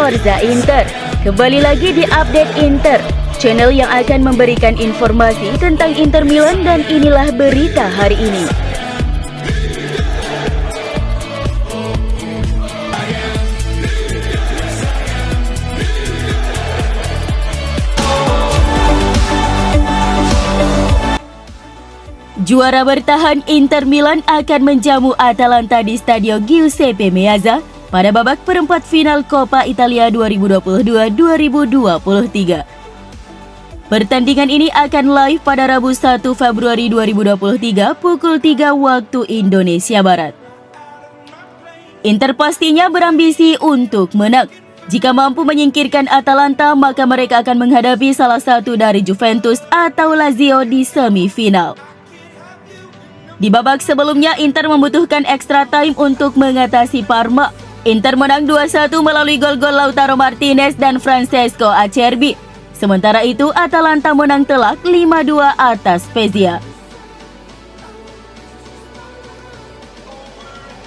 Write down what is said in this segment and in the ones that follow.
Forza Inter. Kembali lagi di Update Inter, channel yang akan memberikan informasi tentang Inter Milan, dan inilah berita hari ini. Juara bertahan Inter Milan akan menjamu Atalanta di Stadio Giuseppe Meazza pada babak perempat final Coppa Italia 2022-2023. Pertandingan ini akan live pada Rabu 1 Februari 2023 pukul 3 waktu Indonesia Barat. Inter pastinya berambisi untuk menang. Jika mampu menyingkirkan Atalanta, maka mereka akan menghadapi salah satu dari Juventus atau Lazio di semifinal. Di babak sebelumnya, Inter membutuhkan extra time untuk mengatasi Parma. Inter menang 2-1 melalui gol-gol Lautaro Martinez dan Francesco Acerbi. Sementara itu, Atalanta menang telak 5-2 atas Spezia.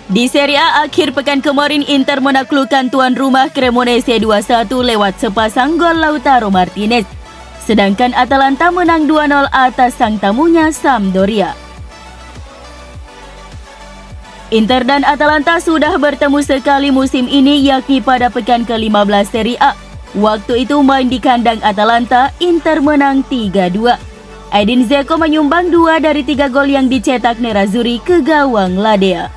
Di Serie A akhir pekan kemarin, Inter menaklukkan tuan rumah Cremonese 2-1 lewat sepasang gol Lautaro Martinez. Sedangkan Atalanta menang 2-0 atas sang tamunya Sampdoria. Inter dan Atalanta sudah bertemu sekali musim ini, yakni pada pekan ke-15 Serie A. Waktu itu main di kandang Atalanta, Inter menang 3-2. Edin Dzeko menyumbang 2 dari 3 gol yang dicetak Nerazzurri ke gawang Ladea.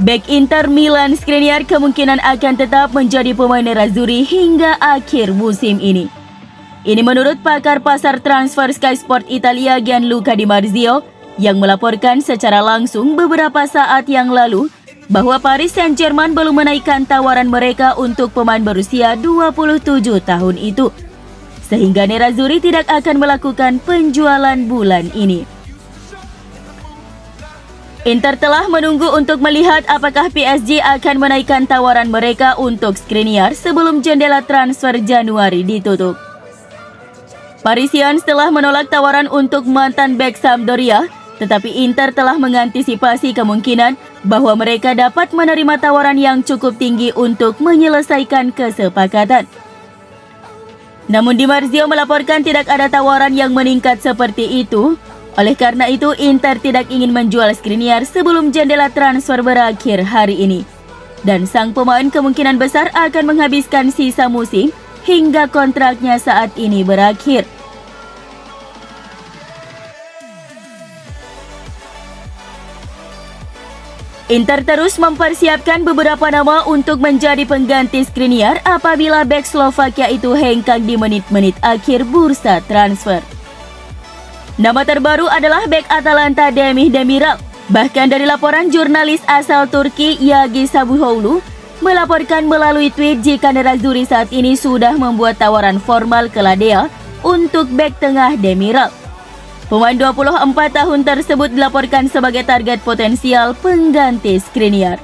Bek Inter Milan Skriniar kemungkinan akan tetap menjadi pemain Nerazzurri hingga akhir musim ini. Ini menurut pakar pasar transfer Sky Sport Italia Gianluca Di Marzio yang melaporkan secara langsung beberapa saat yang lalu bahwa Paris Saint-Germain belum menaikkan tawaran mereka untuk pemain berusia 27 tahun itu, sehingga Nerazzurri tidak akan melakukan penjualan bulan ini. Inter telah menunggu untuk melihat apakah PSG akan menaikkan tawaran mereka untuk Skriniar sebelum jendela transfer Januari ditutup. Parisians telah menolak tawaran untuk mantan bek Sampdoria, tetapi Inter telah mengantisipasi kemungkinan bahwa mereka dapat menerima tawaran yang cukup tinggi untuk menyelesaikan kesepakatan. Namun Di Marzio melaporkan tidak ada tawaran yang meningkat seperti itu. Oleh karena itu, Inter tidak ingin menjual Skriniar sebelum jendela transfer berakhir hari ini. Dan sang pemain kemungkinan besar akan menghabiskan sisa musim hingga kontraknya saat ini berakhir. Inter terus mempersiapkan beberapa nama untuk menjadi pengganti Skriniar apabila bek Slovakia itu hengkang di menit-menit akhir bursa transfer. Nama terbaru adalah bek Atalanta Demir Demiral. Bahkan dari laporan jurnalis asal Turki Yagi Sabuhoğlu melaporkan melalui tweet jika Nerazzurri saat ini sudah membuat tawaran formal ke Ladea untuk bek tengah Demiral. Pemain 24 tahun tersebut dilaporkan sebagai target potensial pengganti Skriniar.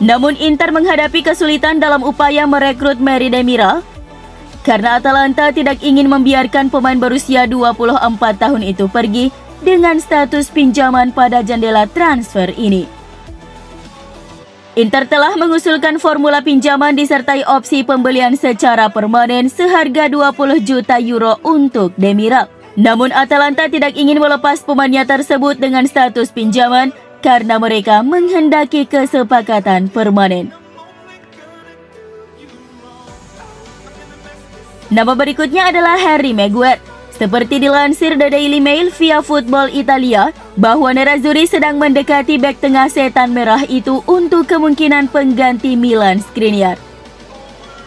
Namun Inter menghadapi kesulitan dalam upaya merekrut Mary Demiral karena Atalanta tidak ingin membiarkan pemain berusia 24 tahun itu pergi dengan status pinjaman pada jendela transfer ini. Inter telah mengusulkan formula pinjaman disertai opsi pembelian secara permanen seharga 20 juta euro untuk Demiral. Namun Atalanta tidak ingin melepas pemainnya tersebut dengan status pinjaman karena mereka menghendaki kesepakatan permanen. Nama berikutnya adalah Harry Maguire. Seperti dilansir The Daily Mail via Football Italia, bahwa Nerazzurri sedang mendekati bek tengah setan merah itu untuk kemungkinan pengganti Milan Skriniar.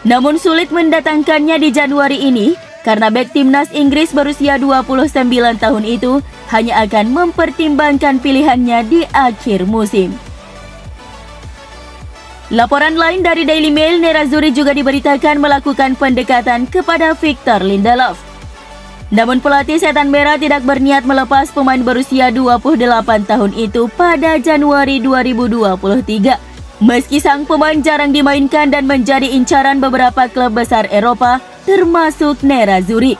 Namun sulit mendatangkannya di Januari ini karena bek timnas Inggris berusia 29 tahun itu hanya akan mempertimbangkan pilihannya di akhir musim. Laporan lain dari Daily Mail, Nerazzurri juga diberitakan melakukan pendekatan kepada Victor Lindelof. Namun pelatih setan merah tidak berniat melepas pemain berusia 28 tahun itu pada Januari 2023. Meski sang pemain jarang dimainkan dan menjadi incaran beberapa klub besar Eropa, termasuk Nerazzurri.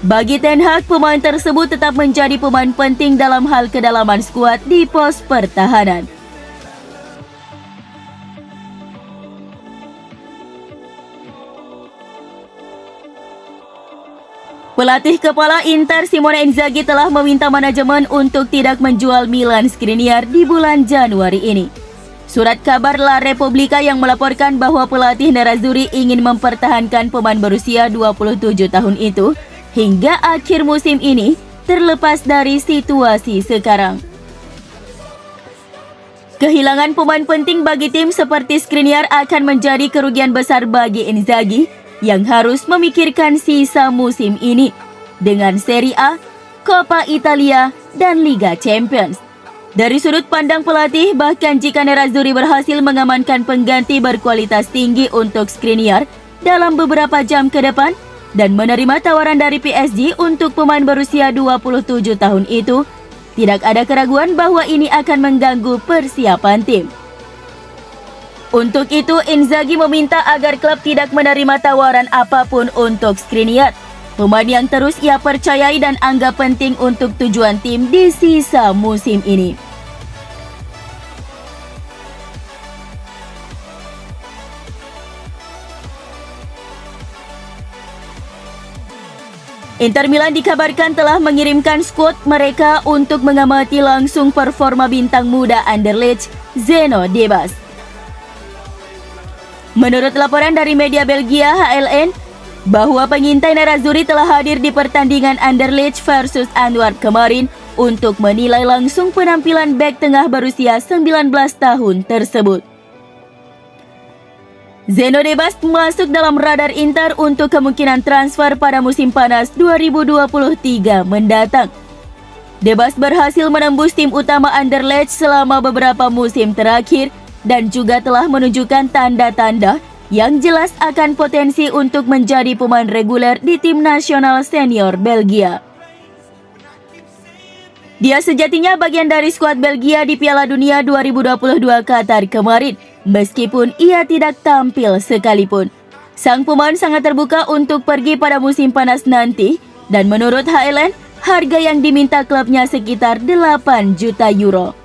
Bagi Ten Hag, pemain tersebut tetap menjadi pemain penting dalam hal kedalaman skuad di pos pertahanan. Pelatih kepala Inter Simone Inzaghi telah meminta manajemen untuk tidak menjual Milan Skriniar di bulan Januari ini. Surat kabar La Repubblica yang melaporkan bahwa pelatih Nerazzurri ingin mempertahankan pemain berusia 27 tahun itu hingga akhir musim ini terlepas dari situasi sekarang. Kehilangan pemain penting bagi tim seperti Skriniar akan menjadi kerugian besar bagi Inzaghi yang harus memikirkan sisa musim ini dengan Serie A, Coppa Italia, dan Liga Champions. Dari sudut pandang pelatih, bahkan jika Nerazzurri berhasil mengamankan pengganti berkualitas tinggi untuk Skriniar dalam beberapa jam ke depan dan menerima tawaran dari PSG untuk pemain berusia 27 tahun itu, tidak ada keraguan bahwa ini akan mengganggu persiapan tim. Untuk itu, Inzaghi meminta agar klub tidak menerima tawaran apapun untuk Skriniar, pemain yang terus ia percayai dan anggap penting untuk tujuan tim di sisa musim ini. Inter Milan dikabarkan telah mengirimkan skuad mereka untuk mengamati langsung performa bintang muda Anderlecht, Zeno Debas. Menurut laporan dari media Belgia HLN, bahwa pengintai Nerazzurri telah hadir di pertandingan Anderlecht versus Antwerp kemarin untuk menilai langsung penampilan bek tengah berusia 19 tahun tersebut. Zeno Debas masuk dalam radar Inter untuk kemungkinan transfer pada musim panas 2023 mendatang. Debas berhasil menembus tim utama Anderlecht selama beberapa musim terakhir dan juga telah menunjukkan tanda-tanda yang jelas akan potensi untuk menjadi pemain reguler di tim nasional senior Belgia. Dia sejatinya bagian dari skuad Belgia di Piala Dunia 2022 Qatar kemarin, meskipun ia tidak tampil sekalipun. Sang pemain sangat terbuka untuk pergi pada musim panas nanti, dan menurut HLN, harga yang diminta klubnya sekitar 8 juta euro.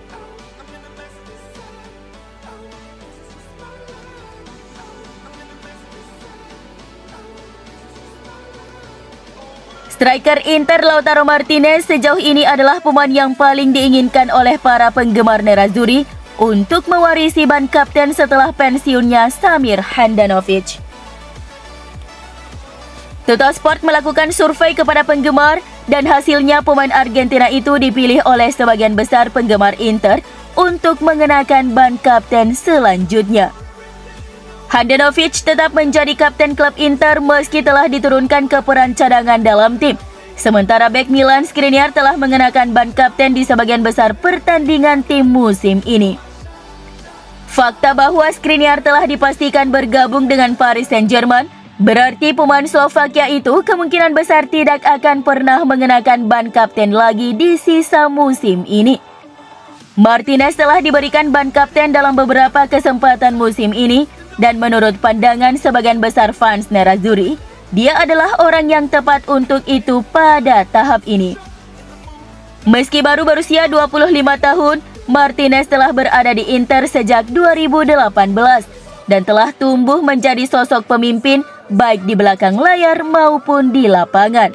Striker Inter Lautaro Martinez sejauh ini adalah pemain yang paling diinginkan oleh para penggemar Nerazzurri untuk mewarisi ban kapten setelah pensiunnya Samir Handanovic. Tuttosport melakukan survei kepada penggemar dan hasilnya pemain Argentina itu dipilih oleh sebagian besar penggemar Inter untuk mengenakan ban kapten selanjutnya. Handanovic tetap menjadi kapten klub Inter meski telah diturunkan ke peran cadangan dalam tim. Sementara bek Milan Skriniar telah mengenakan ban kapten di sebagian besar pertandingan tim musim ini. Fakta bahwa Skriniar telah dipastikan bergabung dengan Paris Saint-Germain berarti pemain Slovakia itu kemungkinan besar tidak akan pernah mengenakan ban kapten lagi di sisa musim ini. Martinez telah diberikan ban kapten dalam beberapa kesempatan musim ini, dan menurut pandangan sebagian besar fans Nerazzurri, dia adalah orang yang tepat untuk itu pada tahap ini. Meski baru berusia 25 tahun, Martinez telah berada di Inter sejak 2018 dan telah tumbuh menjadi sosok pemimpin baik di belakang layar maupun di lapangan.